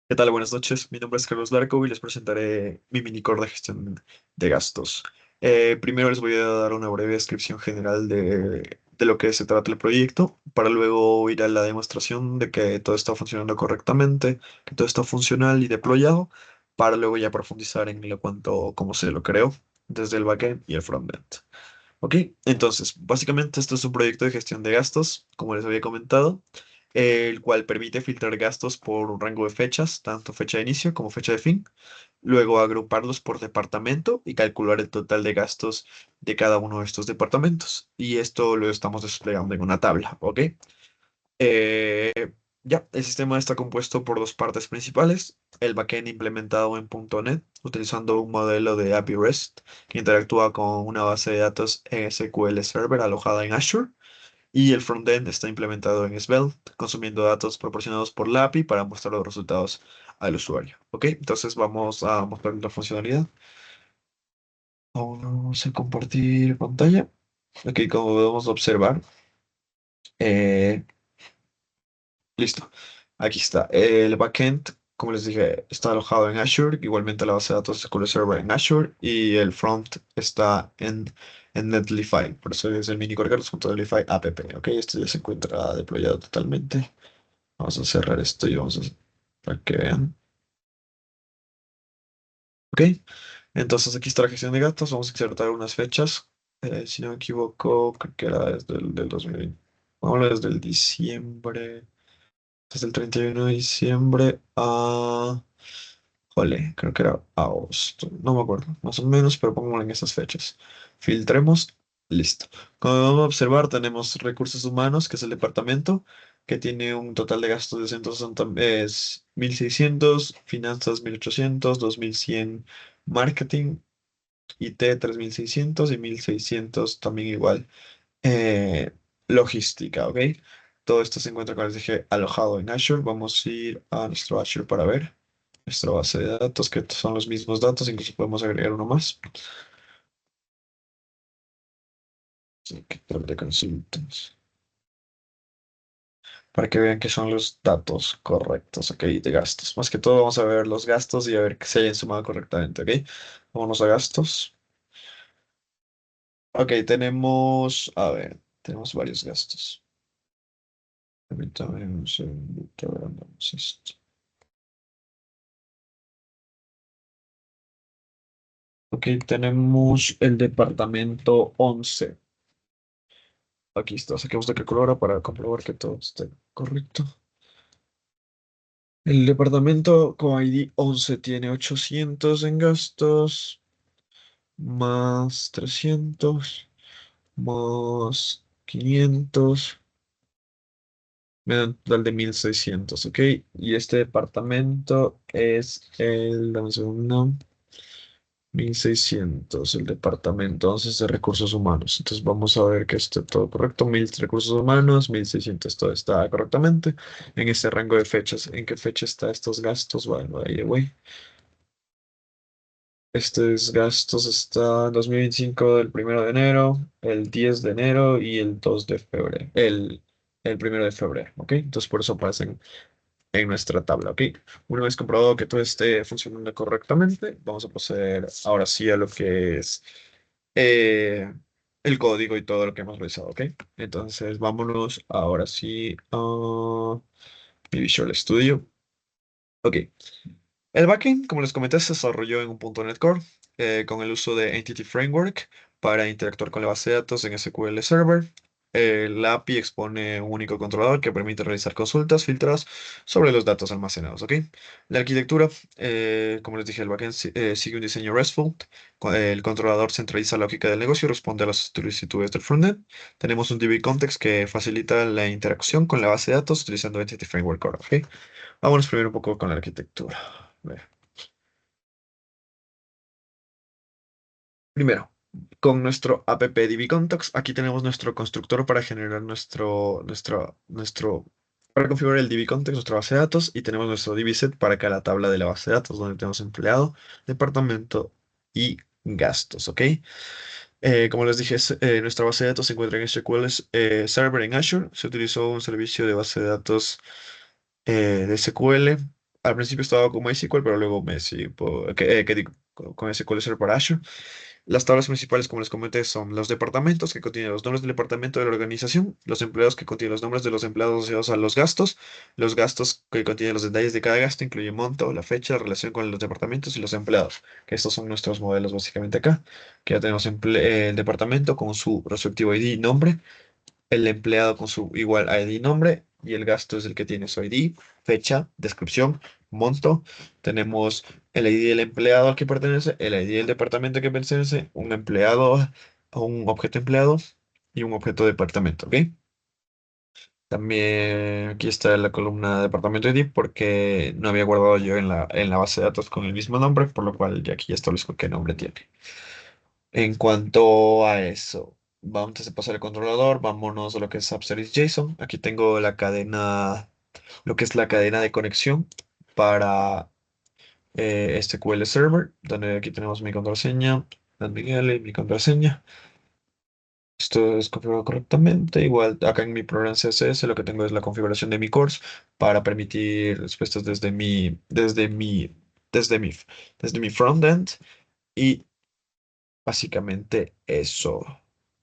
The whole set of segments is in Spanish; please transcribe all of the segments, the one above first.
¿Qué tal? Buenas noches. Mi nombre es Carlos Larco y les presentaré mi minicore de gestión de gastos. Primero les voy a dar una breve descripción general de lo que se trata el proyecto, para luego ir a la demostración de que todo está funcionando correctamente, que todo está funcional y deployado, para luego ya profundizar en lo cuanto cómo se lo creó, desde el backend y el frontend. Ok, entonces, básicamente esto es un proyecto de gestión de gastos, como les había comentado, el cual permite filtrar gastos por un rango de fechas, tanto fecha de inicio como fecha de fin, luego agruparlos por departamento y calcular el total de gastos de cada uno de estos departamentos. Y esto lo estamos desplegando en una tabla, ¿ok? Eh, ya, el sistema está compuesto por dos partes principales. El backend implementado en .NET, utilizando un modelo de API REST que interactúa con una base de datos SQL Server alojada en Azure. Y el frontend está implementado en Svelte, consumiendo datos proporcionados por la API para mostrar los resultados al usuario. Ok, entonces vamos a mostrar la funcionalidad. Vamos a compartir pantalla. Ok, como podemos observar, eh, listo. Aquí está. El backend, como les dije, está alojado en Azure. Igualmente la base de datos SQL Server en Azure. Y el front está en Netlify. Por eso es el mini Netlify app. Ok, esto ya se encuentra deployado totalmente. Vamos a cerrar esto y vamos a para que vean. Ok, entonces aquí está la gestión de gastos. Vamos a insertar unas fechas. Si no me equivoco, creo que era desde el del 2020. Vamos desde el diciembre. Desde el 31 de diciembre a... Jole, creo que era agosto. No me acuerdo, más o menos, pero pongámoslo en esas fechas. Filtremos. Listo. Como vamos a observar, tenemos recursos humanos, que es el departamento, que tiene un total de gastos de 160, es 1.600, finanzas 1.800, 2.100 marketing, IT 3.600 y 1.600 también igual eh, logística, ¿ok? Todo esto se encuentra, como les dije, alojado en Azure. Vamos a ir a nuestro Azure para ver nuestra base de datos, que son los mismos datos, incluso podemos agregar uno más. Así que tab de consultas. Para que vean que son los datos correctos, ok, de gastos. Más que todo vamos a ver los gastos y a ver que se hayan sumado correctamente, ok. Vámonos a gastos. Ok, tenemos, a ver, tenemos varios gastos. Permítame un segundito, a ver, vamos esto. Ok, tenemos el departamento 11. Aquí está, saquemos la calculadora para comprobar que todo esté correcto. El departamento con ID 11 tiene 800 en gastos, más 300, más 500, me da un total de 1.600, ¿ok? Y este departamento es el, dame un segundo, 1.600 el departamento, entonces de recursos humanos. Entonces vamos a ver que esté todo correcto. 1.000 recursos humanos, 1.600 todo está correctamente. En este rango de fechas, ¿en qué fecha está estos gastos? Bueno, ahí voy. Estos gastos están 2025 del 1 de enero, el 10 de enero y el 2 de febrero. El 1 de febrero, ¿ok? Entonces por eso aparecen en nuestra tabla, ¿ok? Una vez comprobado que todo esté funcionando correctamente, vamos a proceder ahora sí a lo que es eh, el código y todo lo que hemos realizado, ¿ok? Entonces vámonos ahora sí a mi Visual Studio. Ok, el backend, como les comenté, se desarrolló en un .NET Core con el uso de Entity Framework para interactuar con la base de datos en SQL Server. La API expone un único controlador que permite realizar consultas filtradas sobre los datos almacenados. ¿Ok? La arquitectura, como les dije, el backend sigue un diseño RESTful. El controlador centraliza la lógica del negocio y responde a las solicitudes del frontend. Tenemos un DB Context que facilita la interacción con la base de datos utilizando Entity Framework Core. ¿Ok? Vámonos primero un poco con la arquitectura. Primero, con nuestro app DbContext, aquí tenemos nuestro constructor para generar para configurar el DbContext, nuestra base de datos, y tenemos nuestro DbSet para cada tabla de la base de datos, donde tenemos empleado, departamento y gastos, ¿ok? Como les dije, nuestra base de datos se encuentra en SQL Server en Azure. Se utilizó un servicio de base de datos de SQL Al principio estaba con MySQL, pero luego que digo, con SQL Server para Azure. Las tablas principales, como les comenté, son los departamentos que contienen los nombres del departamento de la organización, los empleados que contienen los nombres de los empleados asociados a los gastos que contienen los detalles de cada gasto, incluye monto, la fecha, la relación con los departamentos y los empleados, que estos son nuestros modelos básicamente acá, que ya tenemos el departamento con su respectivo ID y nombre, el empleado con su igual ID y nombre, y el gasto es el que tiene su ID, fecha, descripción, monto. Tenemos el ID del empleado al que pertenece, el ID del departamento al que pertenece, un empleado, un objeto empleado y un objeto departamento, ¿ok? También aquí está la columna departamento ID porque no había guardado yo en la base de datos con el mismo nombre, por lo cual ya aquí ya establezco qué nombre tiene. En cuanto a eso, vamos a pasar al controlador, vámonos a lo que es AppService.json. Aquí tengo la cadena, lo que es la cadena de conexión para este SQL Server, donde aquí tenemos mi contraseña, Dan Miguel y mi contraseña. Esto es configurado correctamente. Igual acá en mi programa CSS lo que tengo es la configuración de mi course para permitir respuestas desde mi frontend. Y básicamente eso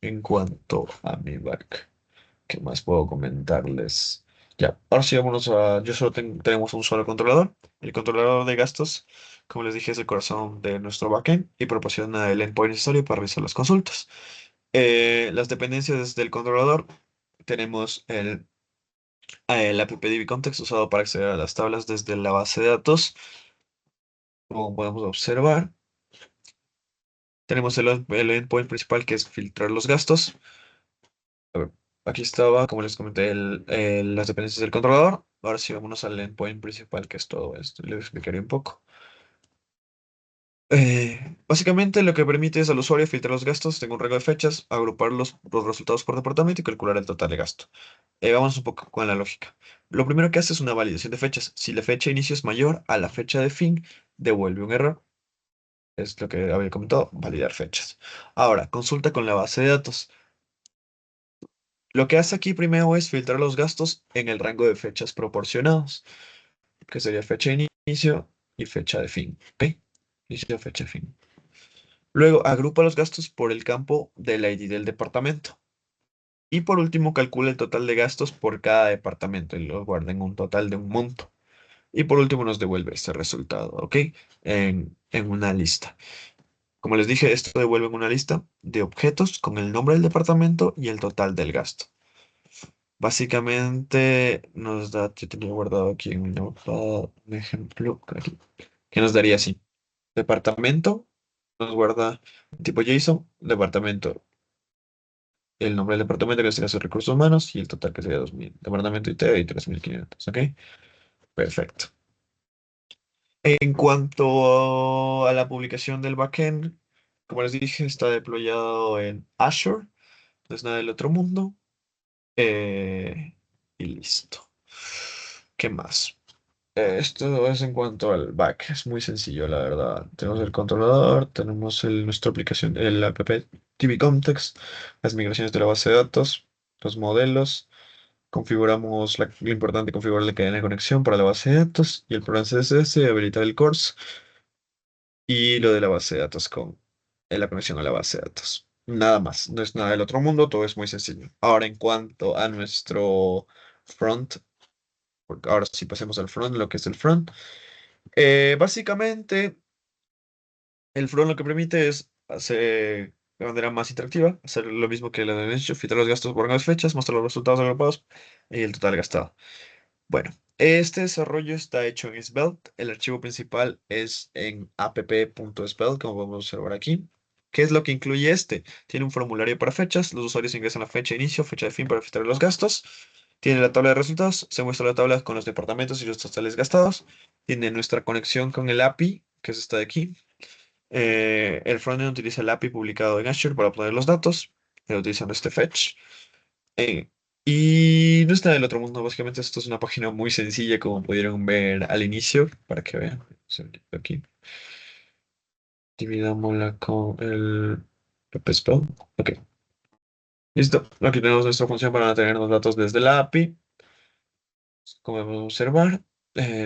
en cuanto a mi back. ¿Qué más puedo comentarles? Ya, ahora sí vámonos a... Yo solo tenemos un solo controlador. El controlador de gastos, como les dije, es el corazón de nuestro backend y proporciona el endpoint necesario para realizar las consultas. Las dependencias del controlador, tenemos el appdb context usado para acceder a las tablas desde la base de datos. Como podemos observar, tenemos el endpoint principal que es filtrar los gastos. A ver, aquí estaba, como les comenté, las dependencias del controlador. Ahora sí, vámonos al endpoint principal, que es todo esto. Les explicaré un poco. Básicamente, lo que permite es al usuario filtrar los gastos, tengo un rango de fechas, agrupar los resultados por departamento y calcular el total de gasto. Vamos un poco con la lógica. Lo primero que hace es una validación de fechas. Si la fecha de inicio es mayor a la fecha de fin, devuelve un error. Es lo que había comentado, validar fechas. Ahora, consulta con la base de datos. Lo que hace aquí primero es filtrar los gastos en el rango de fechas proporcionados, que sería fecha de inicio y fecha de fin. ¿Ok? Inicio, fecha, fin. Luego agrupa los gastos por el campo del ID del departamento. Y por último calcula el total de gastos por cada departamento y lo guarda en un total de un monto. Y por último nos devuelve este resultado, ¿ok? En una lista. Como les dije, esto devuelve en una lista de objetos con el nombre del departamento y el total del gasto. Básicamente nos da, yo tenía guardado aquí en mi notepad un ejemplo aquí, que nos daría así. Departamento, nos guarda tipo JSON, departamento, el nombre del departamento que sería sus recursos humanos y el total que sería 2000. Departamento IT y 3500, ¿ok? Perfecto. En cuanto a la publicación del backend, como les dije, está deployado en Azure, no es nada del otro mundo. Y listo. ¿Qué más? Esto es en cuanto al back, es muy sencillo, la verdad. Tenemos el controlador, tenemos nuestra aplicación, el app TV Context, las migraciones de la base de datos, los modelos, configuramos lo importante, configurar la cadena de conexión para la base de datos y el programa CSS, habilitar el course y lo de la base de datos con la conexión a la base de datos. Nada más, no es nada del otro mundo, todo es muy sencillo. Ahora, en cuanto a nuestro front, porque ahora sí pasemos al front, lo que es el front. Básicamente, el front lo que permite es hacer de manera más interactiva, hacer lo mismo que la de inicio, filtrar los gastos por las fechas, mostrar los resultados agrupados y el total gastado. Bueno, este desarrollo está hecho en Svelte. El archivo principal es en app.svelte, como podemos observar aquí. ¿Qué es lo que incluye este? Tiene un formulario para fechas. Los usuarios ingresan la fecha de inicio, fecha de fin para filtrar los gastos. Tiene la tabla de resultados. Se muestra la tabla con los departamentos y los totales gastados. Tiene nuestra conexión con el API, que es esta de aquí. El frontend utiliza el API publicado en Azure para obtener los datos, utilizando este fetch. Eh, y no está del otro mundo, básicamente esto es una página muy sencilla como pudieron ver al inicio, para que vean. Aquí dividámosla con el spell. Ok, listo. Aquí tenemos nuestra función para tener los datos desde la API, como podemos observar.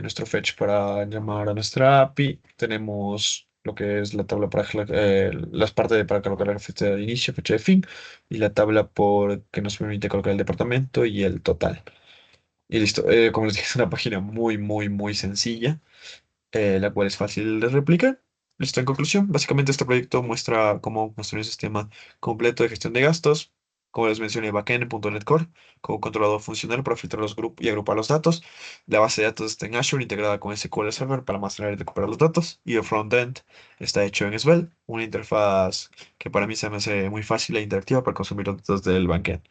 nuestro fetch para llamar a nuestra API. Tenemos lo que es la tabla para las partes para colocar la fecha de inicio, fecha de fin, y la tabla que nos permite colocar el departamento y el total. Y listo. Como les dije, es una página muy, muy, muy sencilla, la cual es fácil de replicar. Listo, en conclusión, básicamente este proyecto muestra cómo construir un sistema completo de gestión de gastos, como les mencioné, backend en .NET Core, como controlador funcional para filtrar los grupos y agrupar los datos. La base de datos está en Azure integrada con SQL Server para almacenar y recuperar los datos. Y el frontend está hecho en Svelte, una interfaz que para mí se me hace muy fácil e interactiva para consumir los datos del backend.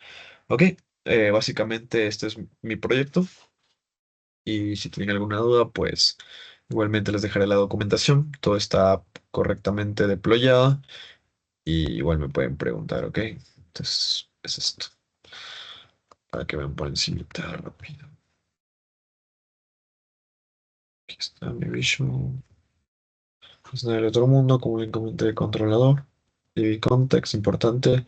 Ok, básicamente este es mi proyecto. Y si tienen alguna duda, pues igualmente les dejaré la documentación. Todo está correctamente deployado y igual me pueden preguntar, ¿ok? Entonces, es esto. Para que vean por encima rápido. Aquí está mi vision. Es del otro mundo, como bien comenté, el controlador. Y context, importante.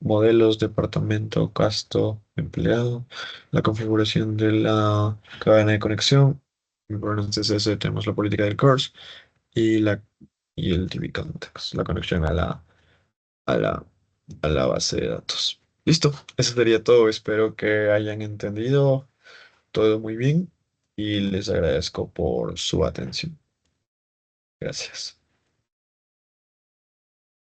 Modelos, departamento, casto, empleado. La configuración de la cadena de conexión. Bueno, en CSS tenemos la política del course. y la y el DB context, la conexión a la, a la base de datos. Listo, eso sería todo. Espero que hayan entendido todo muy bien y les agradezco por su atención. Gracias.